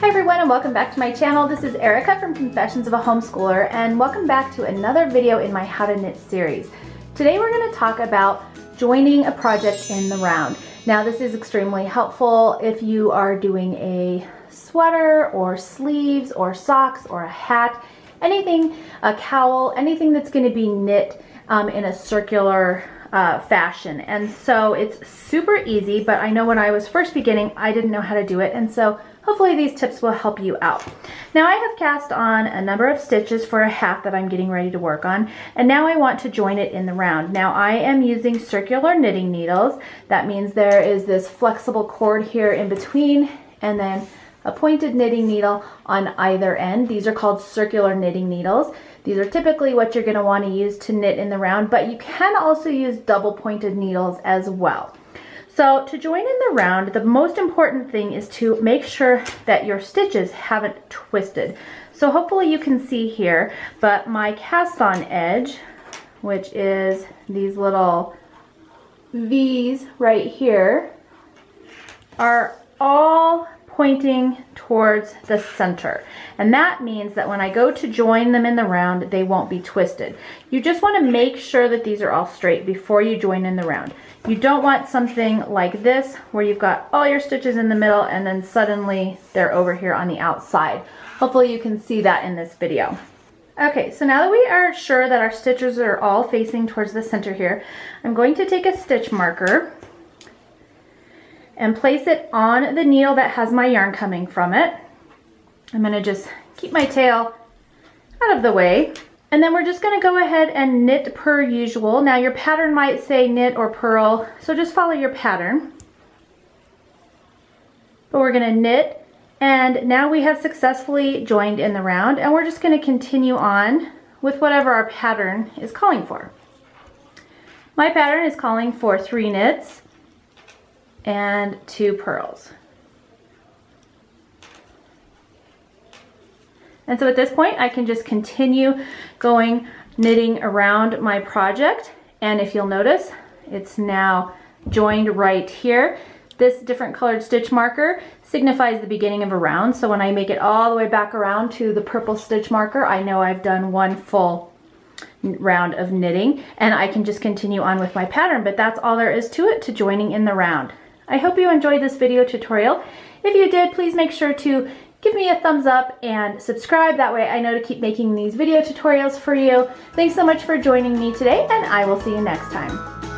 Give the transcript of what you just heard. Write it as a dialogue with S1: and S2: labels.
S1: everyone, and welcome back to my channel. This is Erica from Confessions of a Homeschooler, and welcome back to another video in my How to Knit series. Today we're going to talk about joining a project in the round. Now this is extremely helpful if you are doing a sweater or sleeves or socks or a hat, anything, a cowl, anything that's going to be knit in a circular fashion. And so it's super easy, but I know when I was first beginning I didn't know how to do it, and so hopefully these tips will help you out. Now I have cast on a number of stitches for a hat that I'm getting ready to work on, and now I want to join it in the round. Now I am using circular knitting needles. That means there is this flexible cord here in between and then a pointed knitting needle on either end. These are called circular knitting needles. These are typically what you're going to want to use to knit in the round, but you can also use double pointed needles as well. So to join in the round, the most important thing is to make sure that your stitches haven't twisted. So hopefully you can see here, but my cast on edge, which is these little V's right here, are all pointing towards the center. And that means that when I go to join them in the round, they won't be twisted. You just want to make sure that these are all straight before you join in the round. You don't want something like this where you've got all your stitches in the middle and then suddenly they're over here on the outside. Hopefully you can see that in this video. Okay, so now that we are sure that our stitches are all facing towards the center here, I'm going to take a stitch marker and place it on the needle that has my yarn coming from it. I'm going to just keep my tail out of the way. And then we're just going to go ahead and knit per usual. Now your pattern might say knit or purl, so just follow your pattern. But we're going to knit, and now we have successfully joined in the round, and we're just going to continue on with whatever our pattern is calling for. My pattern is calling for 3 knits and 2 purls. And so at this point I can just continue going knitting around my project, and if you'll notice, it's now joined right here. This different colored stitch marker signifies the beginning of a round, so when I make it all the way back around to the purple stitch marker, I know I've done one full round of knitting, and I can just continue on with my pattern. But that's all there is to it, to joining in the round. I hope you enjoyed this video tutorial. If you did, please make sure to give me a thumbs up and subscribe. That way I know to keep making these video tutorials for you. Thanks so much for joining me today, and I will see you next time.